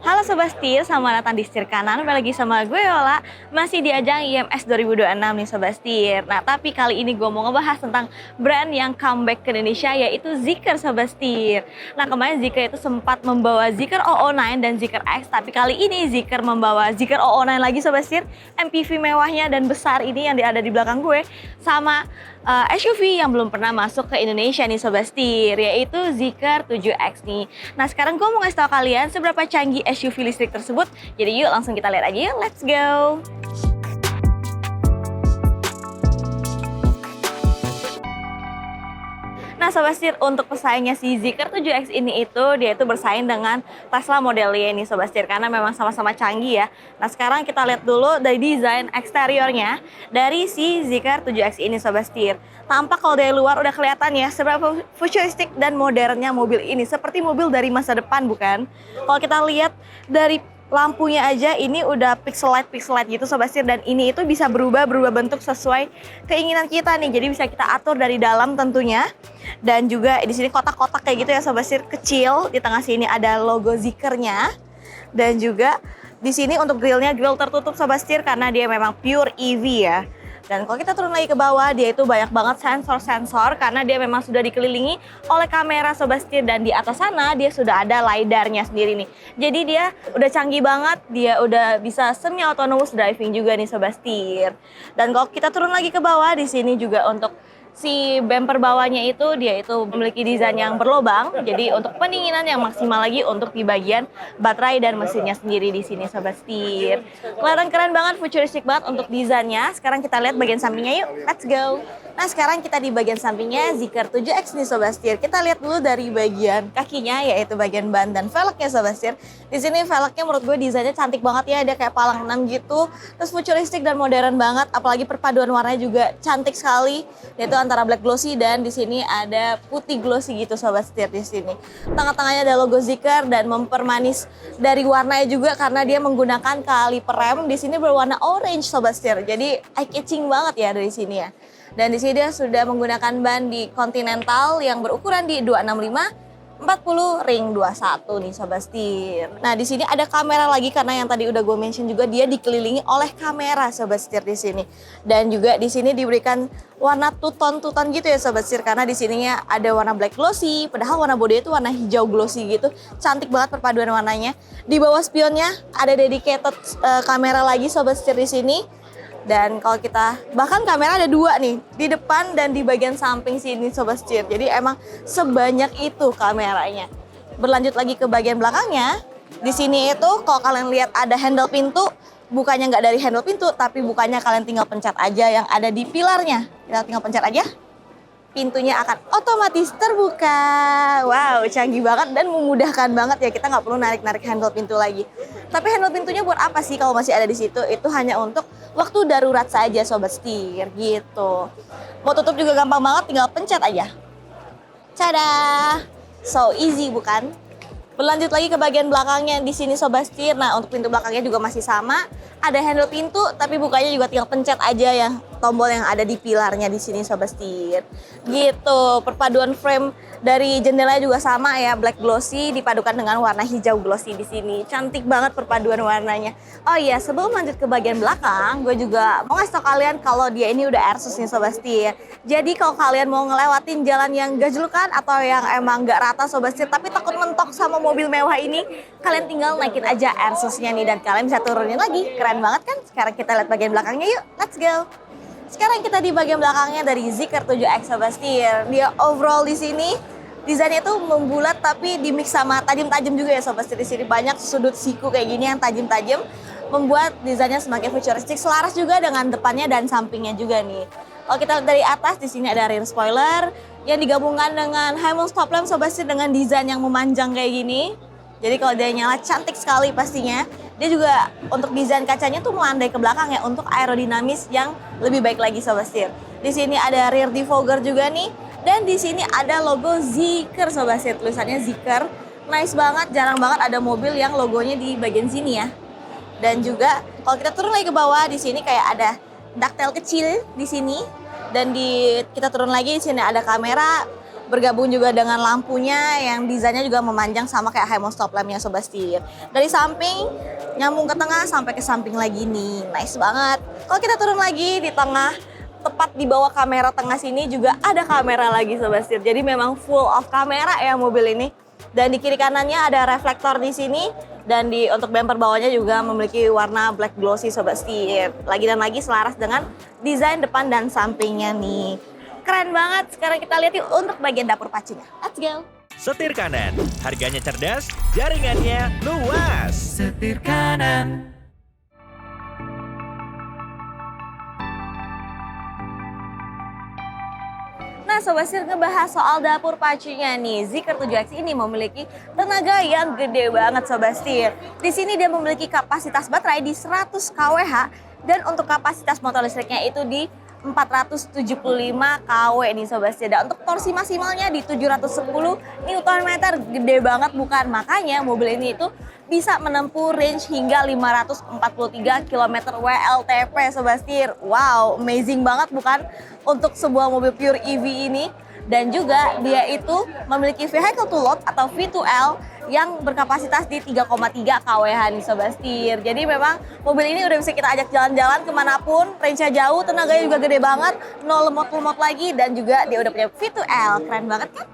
Halo Sobat Setir, selamat datang di Setir Kanan. Kembali lagi sama gue Yola, masih di ajang IMS 2026 nih Sobat Setir. Nah tapi kali ini gue mau ngebahas tentang brand yang comeback ke Indonesia, yaitu Zeekr Sobat Setir. Nah kemarin Zeekr itu sempat membawa Zeekr 009 dan Zeekr X, tapi kali ini Zeekr membawa Zeekr 009 lagi Sobat Setir. MPV mewahnya dan besar ini yang ada di belakang gue, sama SUV yang belum pernah masuk ke Indonesia nih Sobat Setir, yaitu Zeekr 7X nih. Nah sekarang gue mau ngasih tau kalian seberapa canggih SUV listrik tersebut. Jadi yuk langsung kita lihat aja yuk, let's go. Nah Sobat Setir, untuk pesaingnya si Zeekr 7X ini dia itu bersaing dengan Tesla Model Y nih Sobat Setir, karena memang sama-sama canggih ya. Nah sekarang kita lihat dulu dari desain eksteriornya dari si Zeekr 7X ini Sobat Setir. Tampak kalau dari luar udah kelihatan ya seberapa futuristik dan modernnya mobil ini, seperti mobil dari masa depan bukan? Kalau kita lihat dari lampunya aja ini udah pixel light gitu Sobat Setir, dan ini itu bisa berubah bentuk sesuai keinginan kita nih. Jadi bisa kita atur dari dalam tentunya. Dan juga di sini kotak-kotak kayak gitu ya Sobat Setir, kecil. Di tengah sini ada logo Zeekr-nya. Dan juga di sini untuk grillnya grill tertutup Sobat Setir karena dia memang pure EV ya. Dan kalau kita turun lagi ke bawah, dia itu banyak banget sensor-sensor karena dia memang sudah dikelilingi oleh kamera Sobat Setir, dan di atas sana dia sudah ada LiDAR-nya sendiri nih. Jadi dia udah canggih banget, dia udah bisa semi autonomous driving juga nih Sobat Setir. Dan kalau kita turun lagi ke bawah, di sini juga untuk si bumper bawahnya dia itu memiliki desain yang berlobang, jadi untuk pendinginan yang maksimal lagi untuk di bagian baterai dan mesinnya sendiri di sini Sobat Setir. Kelihatan keren banget, futuristik banget untuk desainnya. Sekarang kita lihat bagian sampingnya yuk, let's go. Nah sekarang kita di bagian sampingnya Zeekr 7X nih Sobat Setir. Kita lihat dulu dari bagian kakinya, yaitu bagian ban dan velgnya Sobat Setir. Di sini velgnya menurut gue desainnya cantik banget ya, dia kayak palang 6 gitu, terus futuristik dan modern banget, apalagi perpaduan warnanya juga cantik sekali, yaitu antara black glossy dan di sini ada putih glossy gitu Sobat Setir di sini. Tengah-tengahnya ada logo Zeekr dan mempermanis dari warnanya juga karena dia menggunakan kaliper rem di sini berwarna orange Sobat Setir. Jadi eye catching banget ya dari sini ya. Dan di sini dia sudah menggunakan ban di Continental yang berukuran di 265 40 ring 21 nih Sobat Setir. Nah di sini ada kamera lagi karena yang tadi udah gue mention juga dia dikelilingi oleh kamera Sobat Setir di sini. Dan juga di sini diberikan warna two-tone gitu ya Sobat Setir, karena di sininya ada warna black glossy, padahal warna bodi itu warna hijau glossy gitu. Cantik banget perpaduan warnanya. Di bawah spionnya ada dedicated kamera lagi Sobat Setir di sini. Dan kalau kita, bahkan kamera ada 2 nih, di depan dan di bagian samping sini Sobat Setir. Jadi emang sebanyak itu kameranya. Berlanjut lagi ke bagian belakangnya, di sini itu kalau kalian lihat ada handle pintu, bukannya nggak dari handle pintu, tapi bukannya kalian tinggal pencet aja yang ada di pilarnya. Kita tinggal pencet aja, pintunya akan otomatis terbuka. Wow, canggih banget dan memudahkan banget ya, kita nggak perlu narik-narik handle pintu lagi. Tapi handle pintunya buat apa sih kalau masih ada di situ? Itu hanya untuk waktu darurat saja Sobat Setir gitu. Mau tutup juga gampang banget, tinggal pencet aja. Tada! So easy bukan? Berlanjut lagi ke bagian belakangnya di sini Sobat Setir. Nah, untuk pintu belakangnya juga masih sama. Ada handle pintu, tapi bukanya juga tinggal pencet aja ya tombol yang ada di pilarnya di sini Sobat Setir. Gitu. Perpaduan frame dari jendelanya juga sama ya, black glossy dipadukan dengan warna hijau glossy di sini. Cantik banget perpaduan warnanya. Oh iya, sebelum lanjut ke bagian belakang, gue juga mau ngasih tau kalian kalau dia ini udah Airsus nih Sobat Setir. Jadi kalau kalian mau ngelewatin jalan yang gajlukan atau yang emang gak rata Sobat Setir, tapi takut mentok sama mobil mewah ini, kalian tinggal naikin aja Airsusnya nih dan kalian bisa turunin lagi. Keren banget kan? Sekarang kita lihat bagian belakangnya yuk, let's go. Sekarang kita di bagian belakangnya dari Zeekr 7X Sobat Setir. Dia overall di sini desainnya itu membulat tapi di mix sama tajam-tajam juga ya Sobat Setir. Di sini banyak sudut siku kayak gini yang tajam-tajam, membuat desainnya semakin futuristik, selaras juga dengan depannya dan sampingnya juga nih. Kalau kita lihat dari atas, di sini ada rear spoiler yang digabungkan dengan high mount stop lamp Sobat Setir dengan desain yang memanjang kayak gini. Jadi kalau dia nyala cantik sekali pastinya. Dia juga untuk desain kacanya tuh melandai ke belakang ya untuk aerodinamis yang lebih baik lagi Sobat Setir. Di sini ada rear defogger juga nih, dan di sini ada logo Zeekr Sobat Setir, tulisannya Zeekr. Nice banget, jarang banget ada mobil yang logonya di bagian sini ya. Dan juga kalau kita turun lagi ke bawah, di sini kayak ada ductile kecil di sini, dan kita turun lagi di sini ada kamera bergabung juga dengan lampunya yang desainnya juga memanjang sama kayak high mount stop lampnya Sobat Setir. Dari samping nyambung ke tengah sampai ke samping lagi nih, nice banget. Kalau kita turun lagi di tengah, tepat di bawah kamera tengah sini juga ada kamera lagi Sobat Setir. Jadi memang full of kamera ya mobil ini. Dan di kiri kanannya ada reflektor di sini. Dan untuk bumper bawahnya juga memiliki warna black glossy Sobat Setir. Lagi dan lagi selaras dengan desain depan dan sampingnya nih. Keren banget. Sekarang kita lihat yuk untuk bagian dapur pacunya. Let's go. Setir kanan, harganya cerdas, jaringannya luas. Setir kanan. Nah Sobat Setir, ngebahas soal dapur pacunya nih, Zeekr 7X ini memiliki tenaga yang gede banget Sobat Setir. Di sini dia memiliki kapasitas baterai di 100 kWh dan untuk kapasitas motor listriknya itu di 475 kW nih Sobat Setir. Dan untuk torsi maksimalnya di 710 Nm, gede banget bukan? Makanya mobil ini itu bisa menempuh range hingga 543 km WLTP Sobat Setir. Wow, amazing banget bukan untuk sebuah mobil pure EV ini. Dan juga dia itu memiliki vehicle to load atau V2L yang berkapasitas di 3,3 kWh nih Sobat Setir. Jadi memang mobil ini udah bisa kita ajak jalan-jalan kemanapun, range-nya jauh, tenaganya juga gede banget, no lemot-lemot lagi, dan juga dia udah punya V2L. Keren banget kan?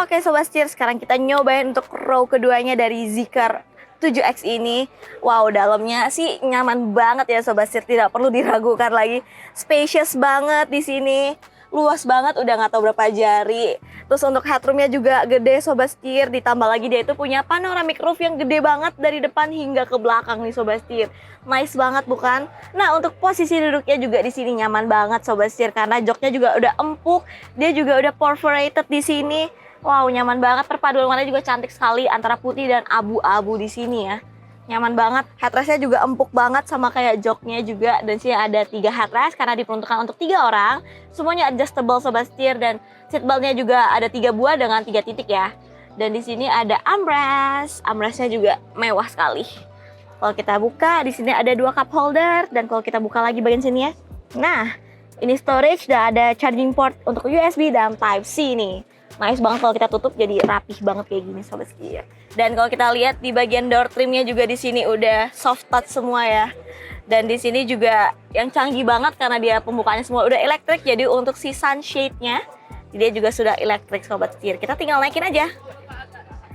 Oke Sobat Setir, sekarang kita nyobain untuk row keduanya dari Zeekr 7X ini. Wow, dalamnya sih nyaman banget ya Sobat Setir, tidak perlu diragukan lagi. Spacious banget di sini, luas banget, udah nggak tahu berapa jari. Terus untuk headroomnya juga gede Sobat Setir, ditambah lagi dia itu punya panoramic roof yang gede banget dari depan hingga ke belakang nih Sobat Setir. Nice banget bukan? Nah untuk posisi duduknya juga di sini nyaman banget Sobat Setir karena joknya juga udah empuk, dia juga udah perforated di sini. Wow, nyaman banget, perpaduan warnanya juga cantik sekali antara putih dan abu-abu di sini ya. Nyaman banget, headrestnya juga empuk banget sama kayak joknya juga. Dan sini ada 3 headrest karena diperuntukkan untuk 3 orang. Semuanya adjustable Sobat Setir dan seatbeltnya juga ada 3 buah dengan 3 titik ya. Dan di sini ada armrest, armrestnya juga mewah sekali. Kalau kita buka, di sini ada 2 cup holder dan kalau kita buka lagi bagian sini ya. Nah, ini storage dan ada charging port untuk USB dan Type C nih. Nice banget kalau kita tutup, jadi rapih banget kayak gini Sobat Setir. Dan kalau kita lihat di bagian door trimnya juga di sini udah soft touch semua ya. Dan di sini juga yang canggih banget karena dia pembukaannya semua udah elektrik. Jadi untuk si sunshade-nya dia juga sudah elektrik Sobat Setir. Kita tinggal naikin aja.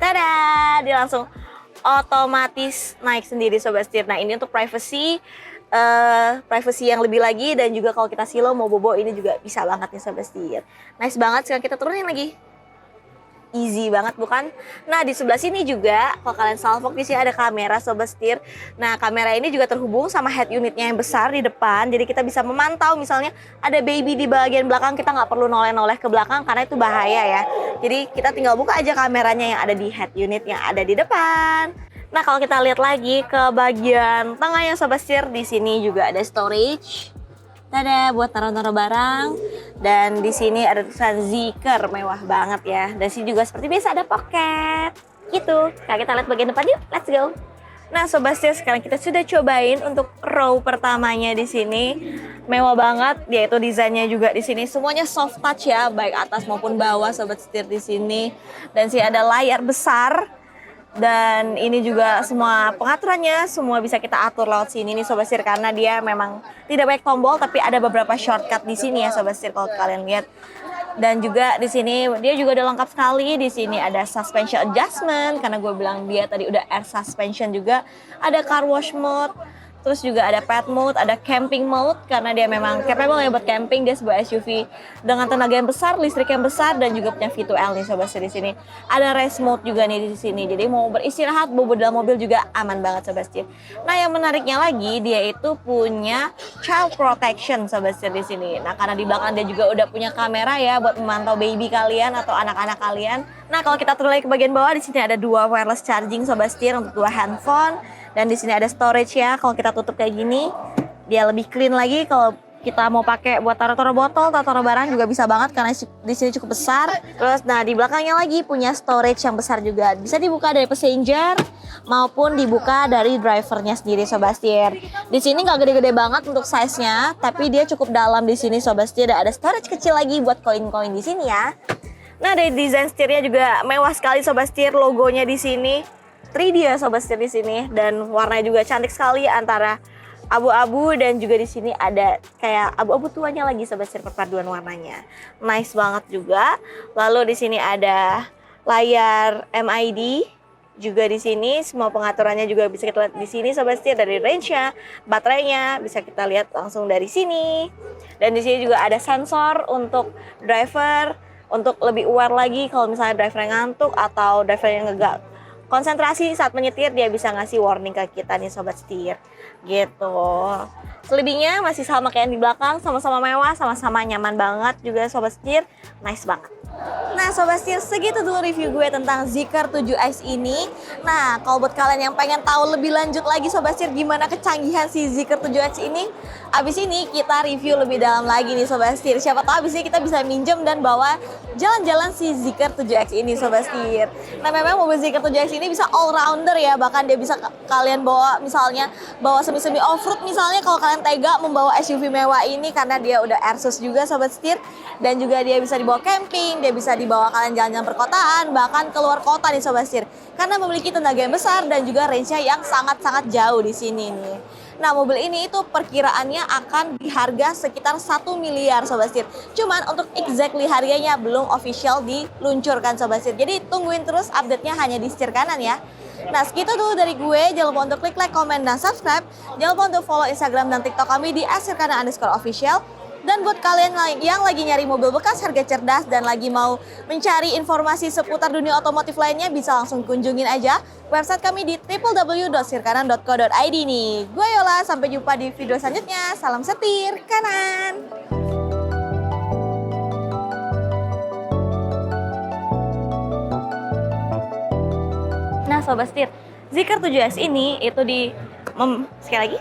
Tada! Dia langsung otomatis naik sendiri Sobat Setir. Nah ini untuk privacy yang lebih lagi, dan juga kalau kita silo mau bobo ini juga bisa banget nih Sobat Setir. Nice banget. Sekarang kita turunin lagi. Easy banget bukan? Nah di sebelah sini juga kalau kalian salvok di sini ada kamera Sobat Setir. Nah kamera ini juga terhubung sama head unitnya yang besar di depan. Jadi kita bisa memantau misalnya ada baby di bagian belakang, kita nggak perlu noleh-noleh ke belakang karena itu bahaya ya. Jadi kita tinggal buka aja kameranya yang ada di head unit yang ada di depan. Nah kalau kita lihat lagi ke bagian tengahnya Sobat Setir, di sini juga ada storage. Ada buat taruh-taruh barang, dan di sini ada tulisan Zeekr, mewah banget ya. Dan sini juga seperti biasa ada pocket gitu. Nah kita lihat bagian depan yuk, let's go. Nah Sobat Setir, sekarang kita sudah cobain untuk row pertamanya di sini. Mewah banget, yaitu desainnya juga di sini semuanya soft touch ya, baik atas maupun bawah Sobat Setir di sini. Dan sini ada layar besar. Dan ini juga semua pengaturannya semua bisa kita atur lewat sini nih Sobat Setir, karena dia memang tidak banyak tombol tapi ada beberapa shortcut di sini ya Sobat Setir kalau kalian lihat. Dan juga di sini dia juga udah lengkap sekali. Di sini ada suspension adjustment karena gue bilang dia tadi udah air suspension juga. Ada car wash mode. Terus juga ada pet mode, ada camping mode karena dia memang capable ya buat camping. Dia sebuah SUV dengan tenaga yang besar, listrik yang besar, dan juga punya V2L nih Sobat Setir di sini. Ada race mode juga nih di sini. Jadi mau beristirahat, bobo dalam mobil juga aman banget Sobat Setir. Nah, yang menariknya lagi dia itu punya child protection Sobat Setir di sini. Nah, karena di belakang dia juga udah punya kamera ya buat memantau baby kalian atau anak-anak kalian. Nah, kalau kita turun lagi ke bagian bawah, di sini ada 2 wireless charging Sobat Setir untuk 2 handphone. Dan di sini ada storage ya. Kalau kita tutup kayak gini, dia lebih clean lagi. Kalau kita mau pakai buat taruh-taruh botol, taruh-taruh barang juga bisa banget karena di sini cukup besar. Terus nah di belakangnya lagi punya storage yang besar juga. Bisa dibuka dari passenger maupun dibuka dari drivernya sendiri Sobat Setir. Di sini nggak gede-gede banget untuk size-nya, tapi dia cukup dalam di sini Sobat Setir. Ada storage kecil lagi buat koin-koin di sini ya. Nah dari desain setirnya juga mewah sekali Sobat Setir, logonya di sini 3D ya Sobat Setir di sini, dan warnanya juga cantik sekali antara abu-abu dan juga di sini ada kayak abu-abu tuanya lagi Sobat Setir, perpaduan warnanya. Nice banget juga. Lalu di sini ada layar MID juga di sini, semua pengaturannya juga bisa kita lihat di sini Sobat Setir, dari range-nya, baterainya bisa kita lihat langsung dari sini. Dan di sini juga ada sensor untuk driver untuk lebih aware lagi kalau misalnya driver yang ngantuk atau driver yang nggak konsentrasi saat menyetir, dia bisa ngasih warning ke kita nih Sobat Setir gitu. Selebihnya masih sama kayak yang di belakang, sama-sama mewah, sama-sama nyaman banget juga Sobat Setir, nice banget. Nah Sobat Setir, segitu dulu review gue tentang Zeekr 7X ini. Nah kalau buat kalian yang pengen tahu lebih lanjut lagi Sobat Setir gimana kecanggihan si Zeekr 7X ini, abis ini kita review lebih dalam lagi nih Sobat Setir. Siapa tahu abis ini kita bisa minjem dan bawa jalan-jalan si Zeekr 7X ini Sobat Setir. Nah memang mobil Zeekr 7X ini bisa all rounder ya, bahkan dia bisa kalian bawa, misalnya bawa semi-semi off-road misalnya kalau kalian tega membawa SUV mewah ini, karena dia udah airsus juga Sobat Setir. Dan juga dia bisa dibawa camping, dia bisa dibawa kalian jalan-jalan perkotaan, bahkan keluar kota nih Sobat Setir, karena memiliki tenaga yang besar dan juga range-nya yang sangat-sangat jauh di sini nih. Nah mobil ini itu perkiraannya akan diharga sekitar 1 miliar Sobat Setir. Cuman untuk exactly harganya belum official diluncurkan Sobat Setir. Jadi tungguin terus update-nya hanya di Setir Kanan ya. Nah segitu dulu dari gue, jangan lupa untuk klik like, komen, dan subscribe. Jangan lupa untuk follow Instagram dan TikTok kami di @setirkanan_official. Dan buat kalian yang lagi nyari mobil bekas harga cerdas dan lagi mau mencari informasi seputar dunia otomotif lainnya, bisa langsung kunjungin aja website kami di www.setirkanan.co.id nih. Gue Yola, sampai jumpa di video selanjutnya. Salam setir kanan. Nah Sobat Setir, Zeekr 7X ini itu sekali lagi